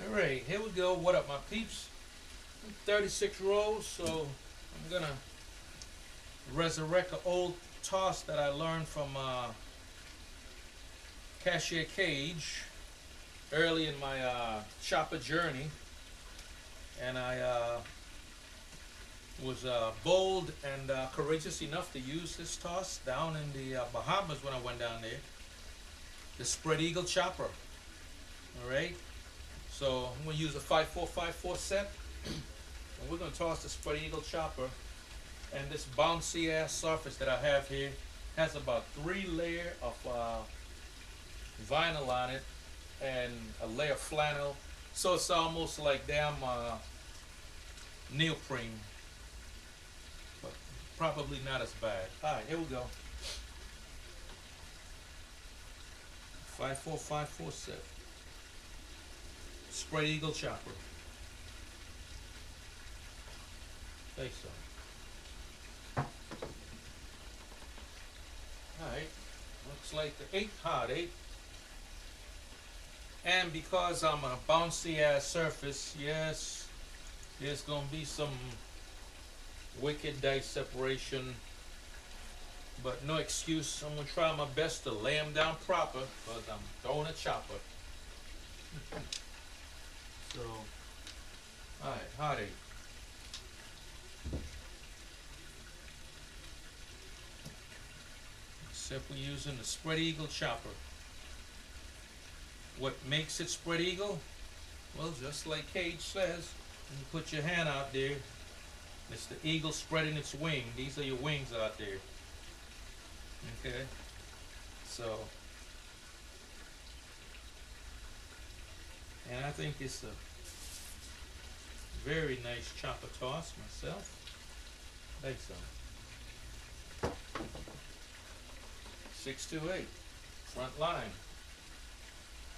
Alright, here we go. What up, my peeps? 36 rolls, so I'm gonna resurrect an old toss that I learned from Cashier Cage early in my chopper journey. And I was bold and courageous enough to use this toss down in the Bahamas when I went down there. The Spread Eagle chopper. Alright? So I'm going to use a 5-4-5-4 set. And we're going to toss the Spread Eagle chopper. And this bouncy ass surface that I have here has about 3 layers of vinyl on it and a layer of flannel. So it's almost like damn neoprene. But probably not as bad. Alright, here we go. 5-4-5-4 set. Spread Eagle chopper. Think so. Alright. Looks like the 8 hot 8. And because I'm on a bouncy ass surface, yes, there's gonna be some wicked dice separation, but no excuse. I'm gonna try my best to lay them down proper because I'm throwing a chopper. So, alright, hot 8. Except we're using the Spread Eagle chopper. What makes it Spread Eagle? Well, just like Cage says, you put your hand out there. It's the eagle spreading its wing. These are your wings out there. Okay? So, and I think it's a very nice chopper toss myself. Like so. 628. Front line.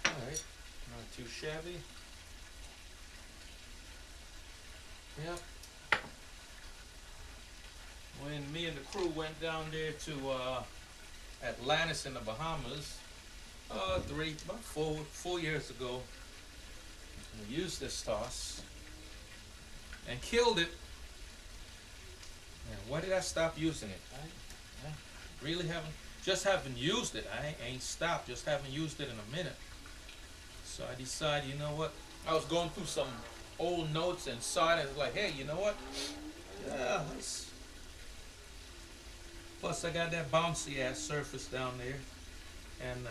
Alright. Not too shabby. Yep. When me and the crew went down there to Atlantis in the Bahamas, about 4 years ago, we used this toss and killed it. And why did I stop using it? I really haven't used it. I ain't stopped, just haven't used it in a minute. So I decided, you know what? I was going through some old notes and saw it and was like, hey, you know what? Yeah, plus I got that bouncy ass surface down there. And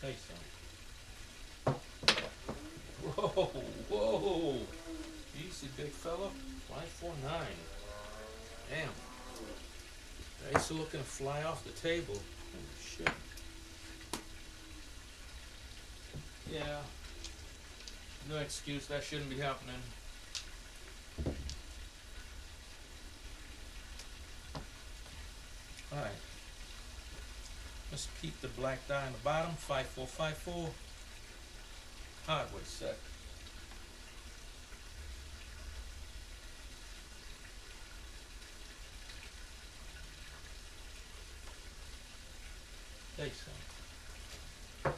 hey, son. Whoa, whoa. Easy, big fella. 549. Damn. I used to looking to fly off the table. Holy shit. Yeah. No excuse, that shouldn't be happening. Alright. Let's keep the black die on the bottom. 5-4-5-4. Hardware set. There you go.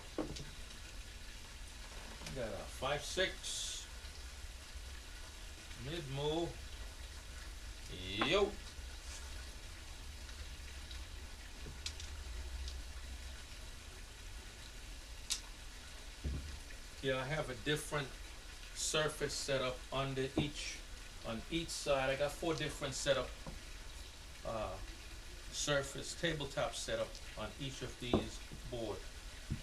We got a 5-6. Mid move. Yo. Yeah, I have a different surface setup on each side. I got 4 different setup surface tabletop setup on each of these boards.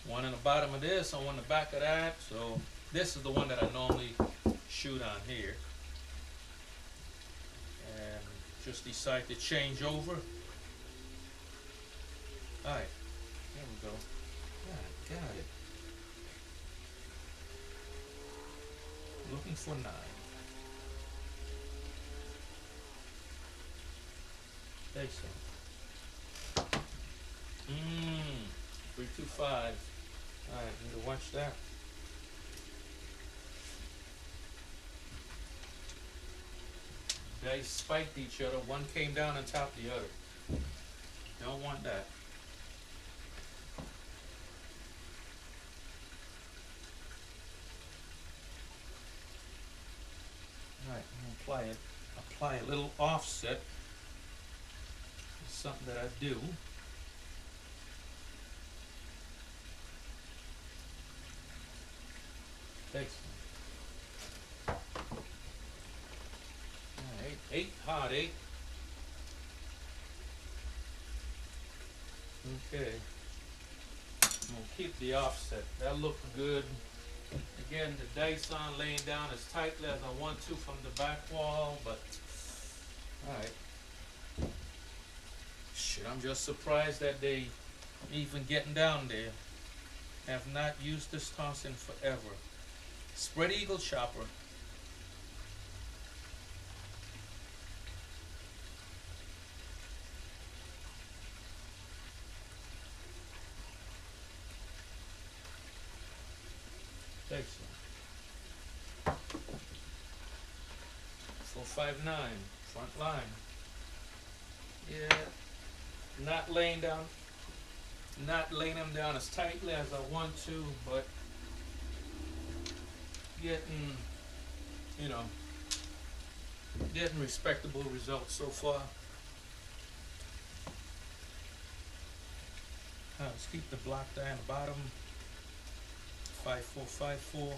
One on the bottom of this, and one on the back of that. So this is the one that I normally shoot on here. And just decide to change over. Alright, there we go. Got it. Looking for 9. There you go. 3-2-5. Alright, need to watch that. They spiked each other. One came down on top of the other. Don't want that. apply a little offset. It's something that I do. Takes alright, 8 hot 8. Okay. I'm gonna keep the offset. That looked good. Again, the dice on laying down as tightly as I want to from the back wall, but alright. Shit, I'm just surprised that they even getting down there. Have not used this toss in forever. Spread eagle chopper. Takes one. 459, front line. Yeah, not laying them down as tightly as I want to, but getting, you know, getting respectable results so far. Let's keep the block die on the bottom. 5454.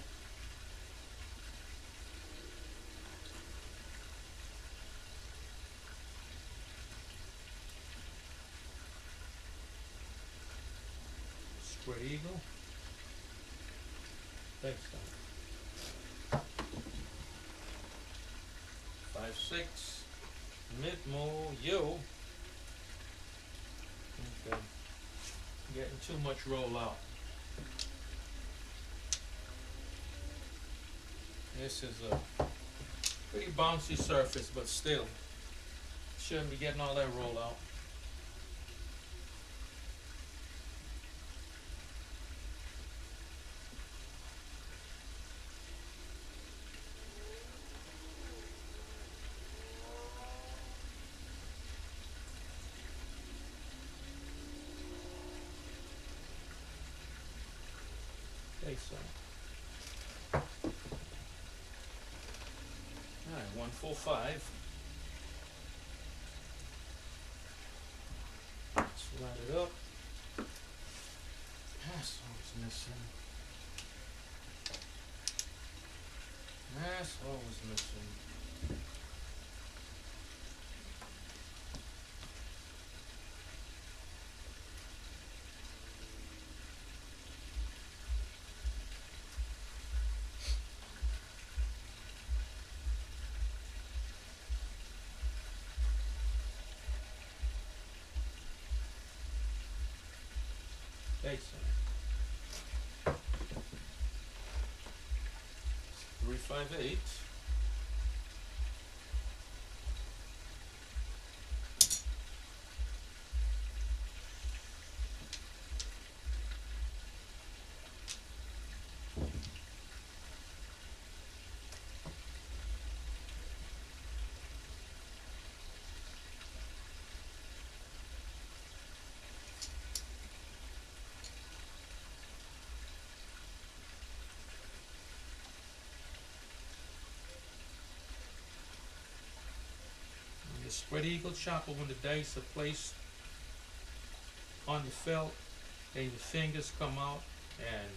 Spread eagle. Thanks, Tom. 5-6. Mid mo yo. Okay. Getting too much roll out. This is a pretty bouncy surface, but still shouldn't be getting all that roll out. Okay, so. Alright, 145. Slide it up. That's always missing. That's always missing. Okay, so 358. The spread eagle chopper, when the dice are placed on the felt, and your fingers come out and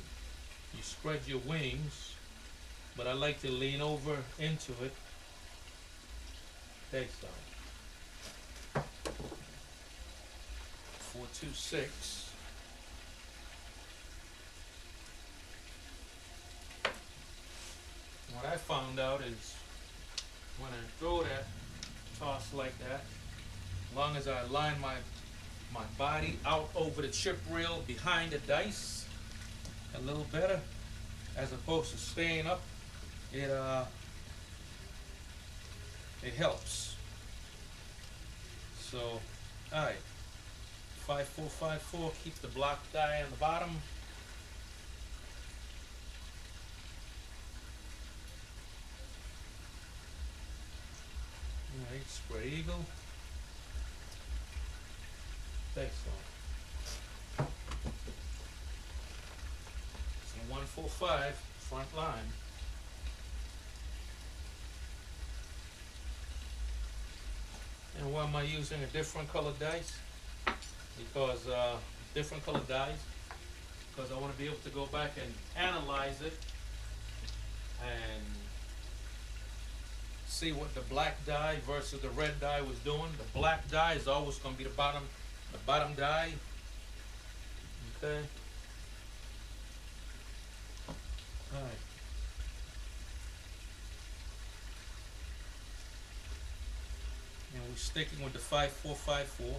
you spread your wings, but I like to lean over into it. Okay, so 426. What I found out is when I throw that toss like that, as long as I line my body out over the chip reel behind the dice a little better, as opposed to staying up, it helps. So, alright, 5454, keep the block die on the bottom. Alright, spread eagle. Thanks, so 145, front line. And why am I using a different colored dice? Because different colored dies, because I want to be able to go back and analyze it and see what the black die versus the red die was doing. The black die is always going to be the bottom die. Okay. All right. And we're sticking with the 5454.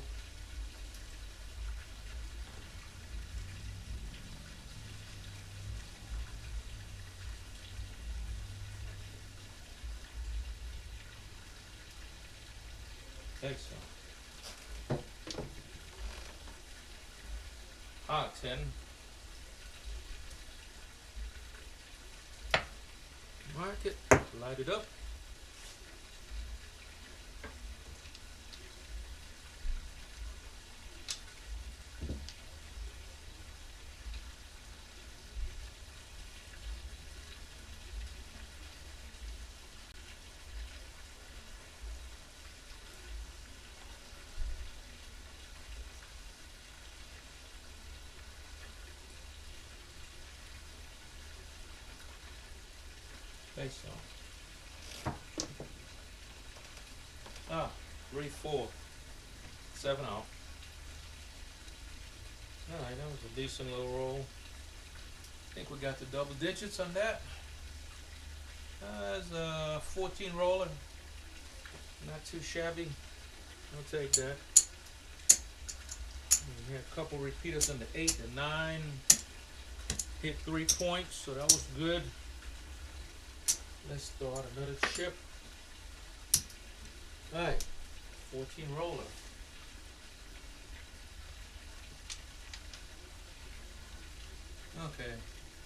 Okay, so hot 10. Mark it, light it up. Okay, so 3, 4, 7 out. Alright, that was a decent little roll. I think we got the double digits on that. That's a 14 roller. Not too shabby. I'll take that. We had a couple repeaters on the 8 and 9. Hit 3 points, so that was good. Let's start another chip. Alright, 14 roller. Okay,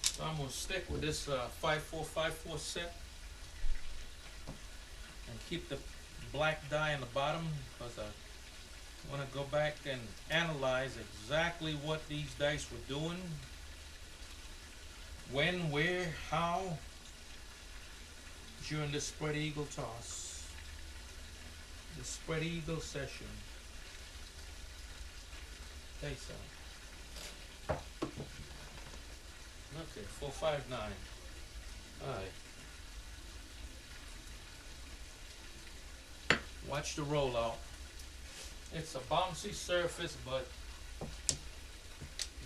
so I'm going to stick with this 5454 set and keep the black die on the bottom, because I want to go back and analyze exactly what these dice were doing, when, where, how, during the spread eagle toss, the spread eagle session. Okay, so. Okay, 4, 5, 9. Alright. Watch the rollout. It's a bouncy surface, but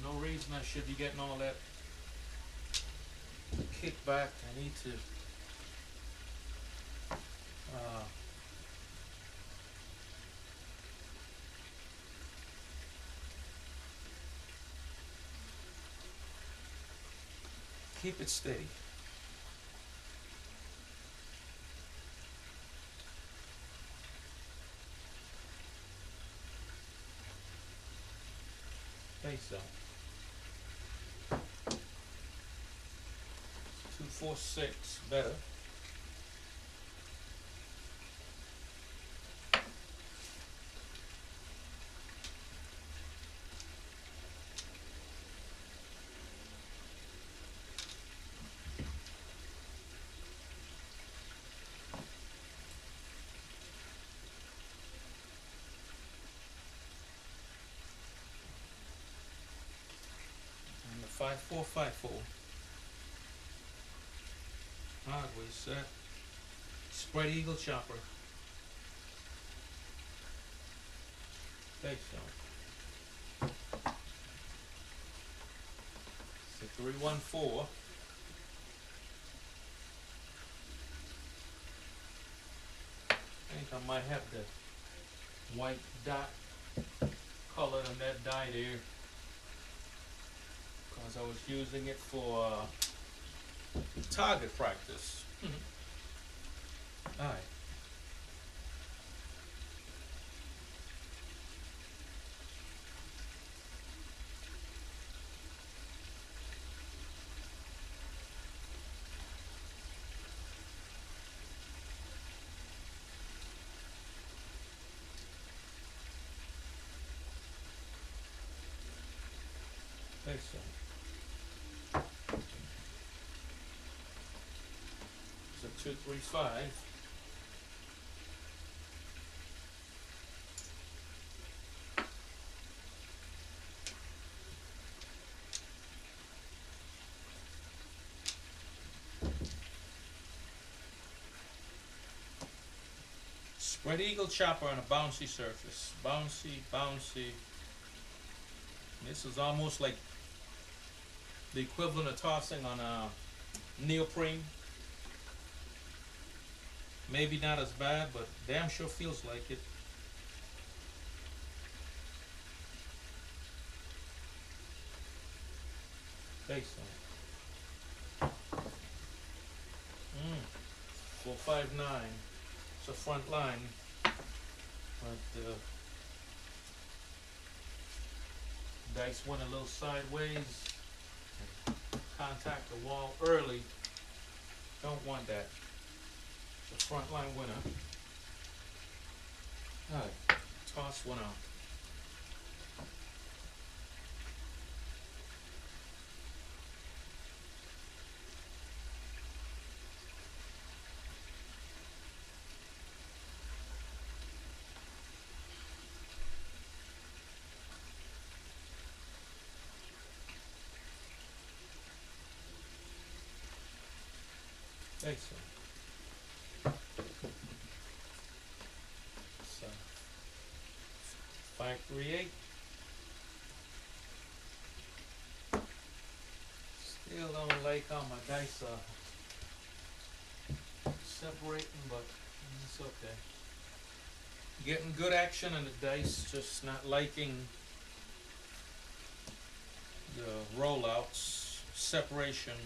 no reason I should be getting all that kickback. I need to keep it steady. Okay, so 2, 4, 6, better. And the 5, 4, 5, 4. Hardware set. Spread eagle chopper. Okay, so it's a 3, 1, 4. I think I might have the white dot color on that die there, because I was using it for target practice. Alright. Okay, so it's a 2, 3, 5. Red Eagle chopper on a bouncy surface. Bouncy, bouncy. This is almost like the equivalent of tossing on a neoprene. Maybe not as bad, but damn sure feels like it. Base on. 459. It's a front line, but dice went a little sideways. Contact the wall early. Don't want that. It's a front line winner. Alright, toss one out. Excellent. So 538. Still don't like how my dice are separating, but it's okay. Getting good action on the dice, just not liking the rollouts, separation.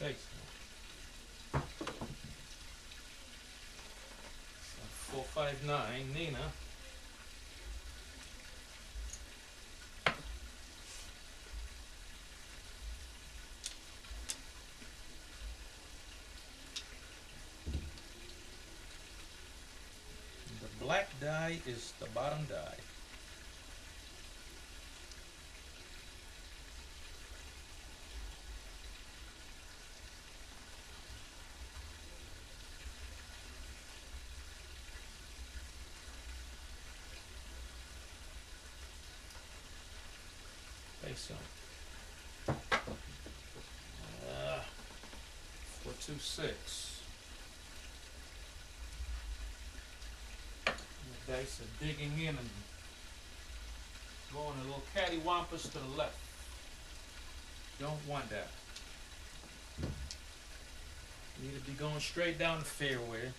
Thanks. So 459, Nina. The black die is the bottom die. So 426. The dice are digging in and going a little cattywampus to the left. Don't want that. Need to be going straight down the fairway.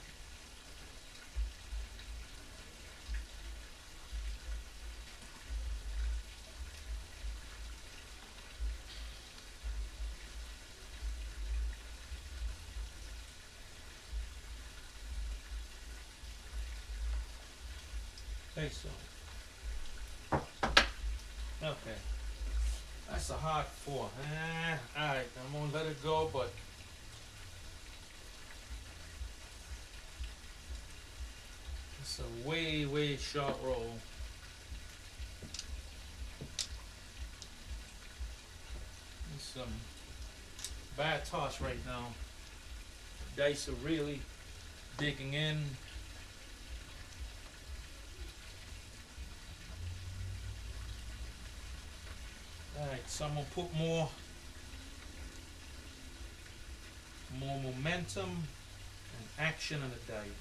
So okay, that's a hard 4. Alright, I'm gonna let it go, but it's a way short roll. It's some bad toss right now. Dice are really digging in. Alright, so I'm gonna put more momentum and action on the die.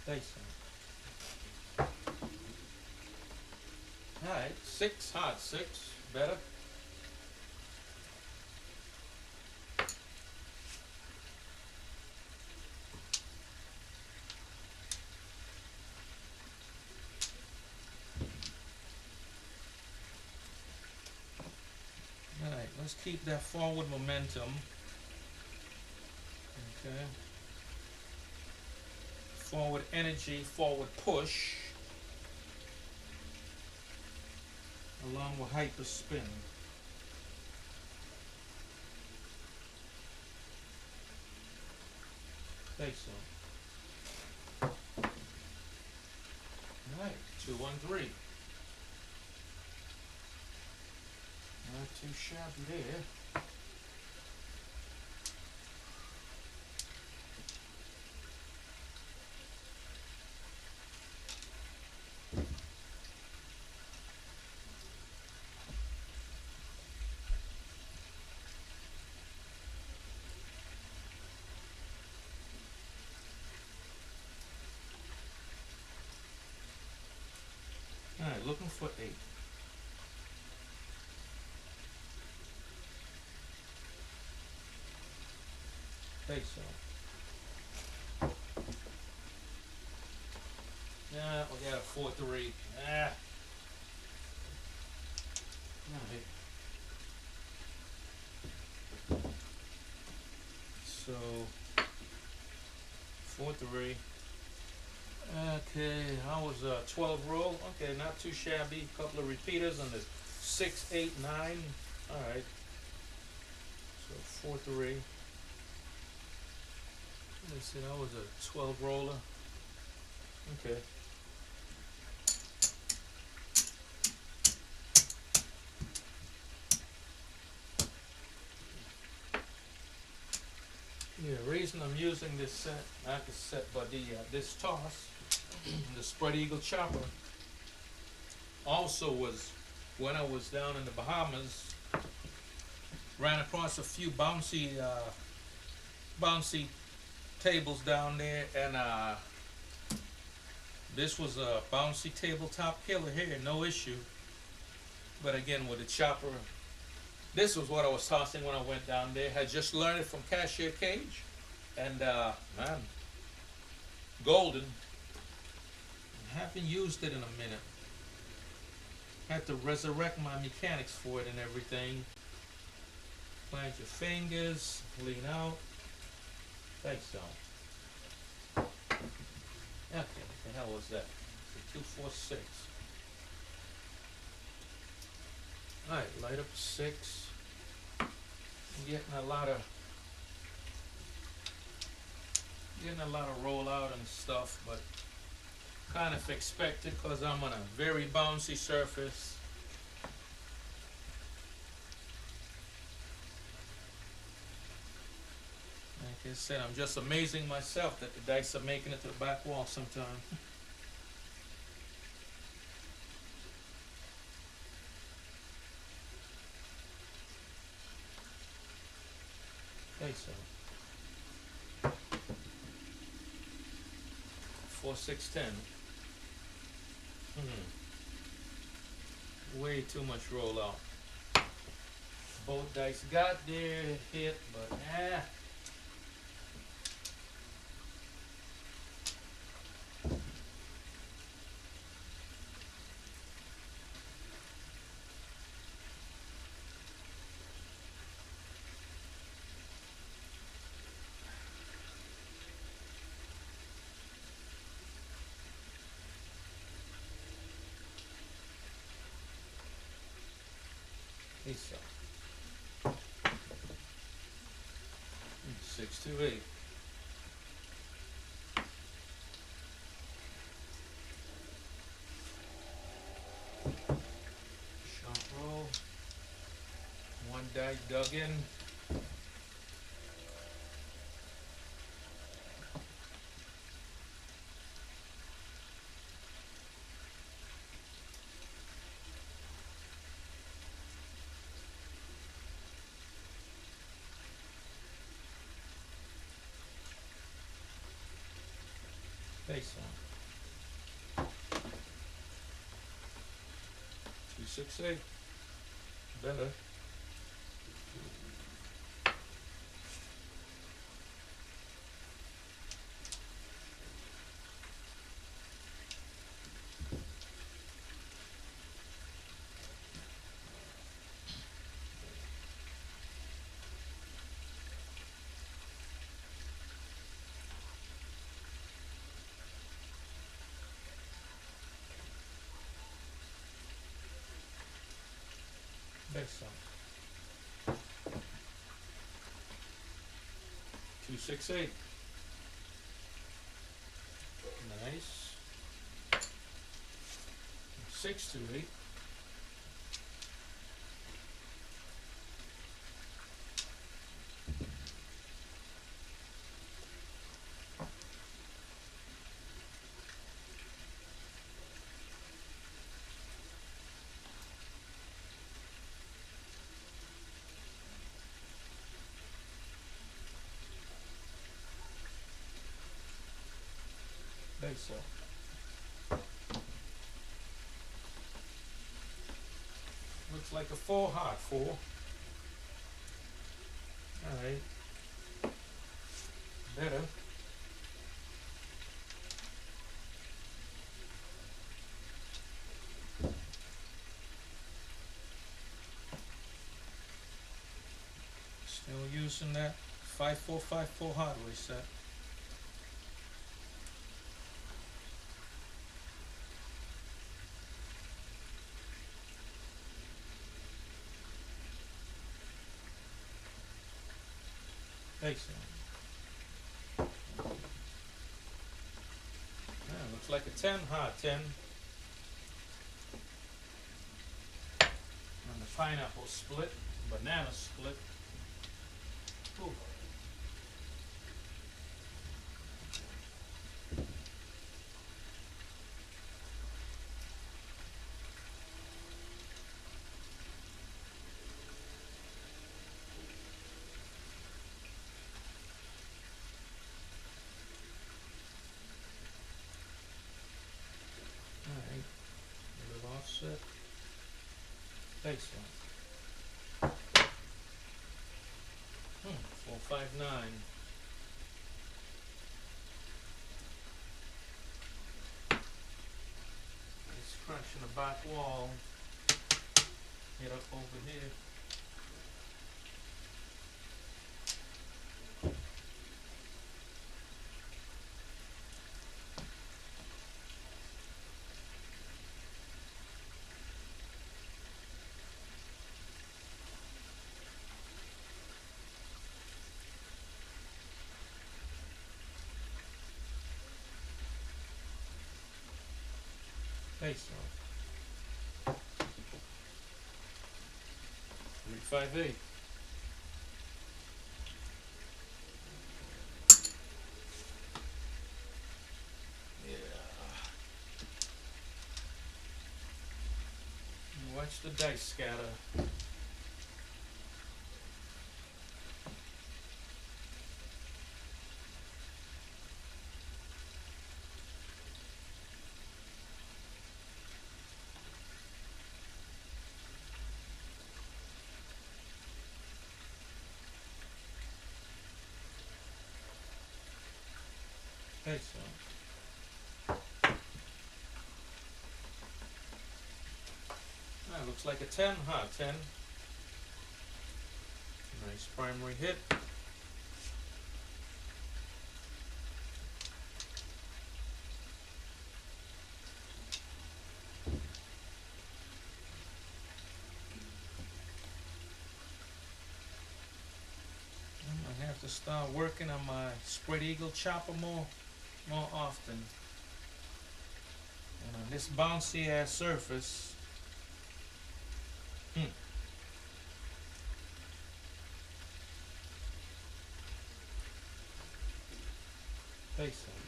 Dice. Alright, 6, hard 6, better. Alright, let's keep that forward momentum. Okay. Forward energy, forward push. Along with hyper spin. Okay, so. Alright, 213. Not too shabby there. 6'8". Think so. Yeah, we got a 4'3". Ah. Alright. So 4'3". Okay, I was 12 roll. Okay, not too shabby. Couple of repeaters on the 6, 8, 9. All right. So 4'3". Let me see. That was a 12 roller. Okay. Yeah, the reason I'm using this set, not the set, but this toss, the Spread Eagle chopper, also was when I was down in the Bahamas, ran across a few bouncy tables down there, and this was a bouncy tabletop killer here, no issue. But again, with the chopper, this was what I was tossing when I went down there. Had just learned it from Cashier Cage, and man, golden. Haven't used it in a minute. Had to resurrect my mechanics for it and everything. Plant your fingers, lean out. Thanks, so. Okay, what the hell was that? 246. Alright, light up 6. I'm getting a lot of rollout and stuff, but kind of expected because I'm on a very bouncy surface. Like I said, I'm just amazing myself that the dice are making it to the back wall sometime. Okay, so 4, 6, 10. Way too much rollout. Both dice got there, hit, but so 6, 2, 8. Sharp roll. One die dug in. Face on. 2, 6, 8. Better. Face on. 2, 6, 8. Nice. 6, 2, 8. Face on. Looks like a 4 hot 4. Alright. Better. Still using that 5454 hardware set. Excellent. Looks like a 10 hot 10. And the pineapple split, banana split. Ooh. Alright, a little offset. Excellent. 459. It's crunching the back wall. Get up over here. Excellent. 358. Yeah. Watch the dice scatter. Excellent. That looks like a 10 hot 10. Nice primary hit. I have to start working on my spread eagle chopper more often. And on this bouncy ass surface, excellent.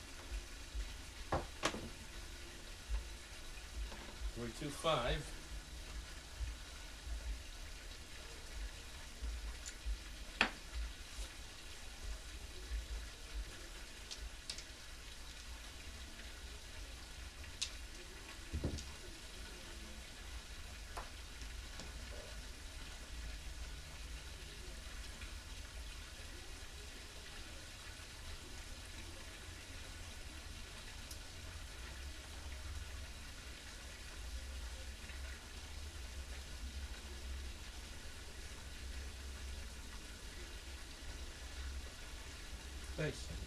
325. Excellent.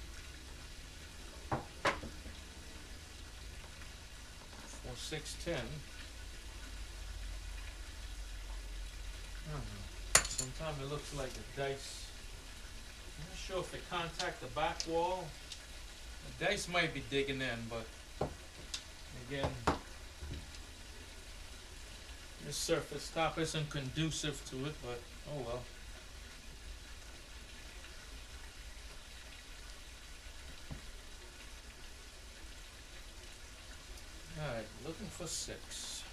4610. Sometimes it looks like the dice. I'm not sure if they contact the back wall. The dice might be digging in, but again, this surface top isn't conducive to it, but oh well. Alright, looking for 6.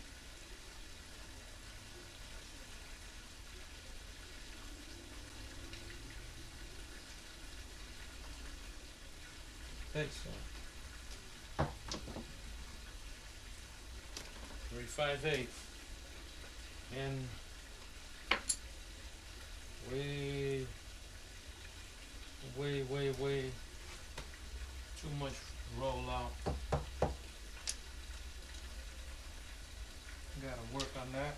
Excellent. 358. And way too much rollout. Gotta work on that.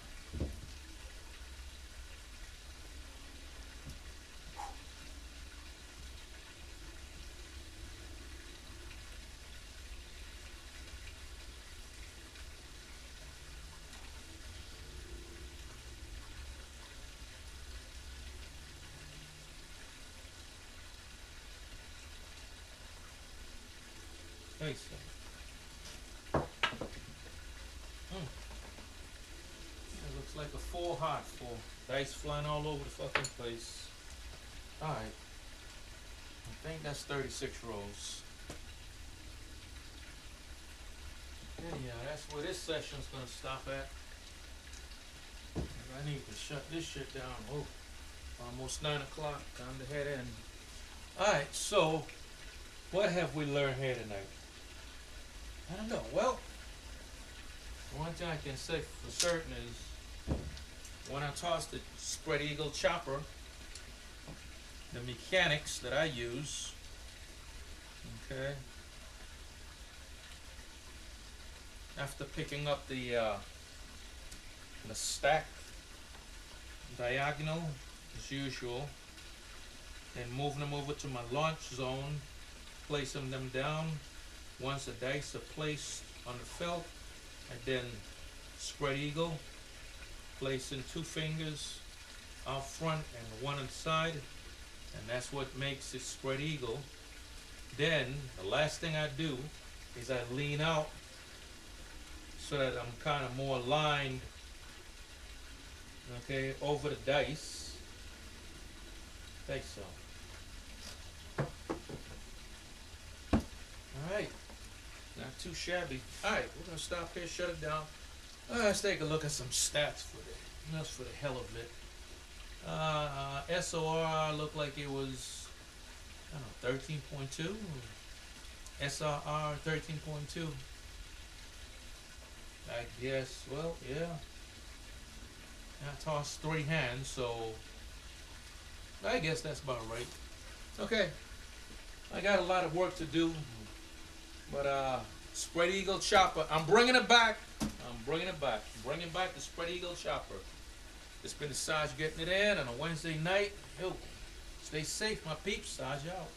Hey, so. It looks like a full hot full. Dice flying all over the fucking place. Alright. I think that's 36 rolls. Yeah, that's where this session's gonna stop at. I need to shut this shit down. Oh, almost 9 o'clock. Time to head in. Alright, so what have we learned here tonight? I don't know. Well, one thing I can say for certain is when I toss the spread eagle chopper, the mechanics that I use, okay, after picking up the stack diagonal as usual, then moving them over to my launch zone, placing them down. Once the dice are placed on the felt, and then spread eagle, placing 2 fingers out front and 1 inside, and that's what makes it spread eagle. Then the last thing I do is I lean out so that I'm kind of more aligned, okay, over the dice. Like so. Alright. Not too shabby. Alright, we're gonna stop here, shut it down. Let's take a look at some stats for the hell of it. SOR looked like it was, I don't know, 13.2. SRR 13.2. I guess, well, yeah. I tossed 3 hands, so I guess that's about right. Okay. I got a lot of work to do. But spread eagle chopper, I'm bringing it back. I'm bringing back the spread eagle chopper. It's been the Sarge getting it in on a Wednesday night. Yo, stay safe, my peeps. Sarge out.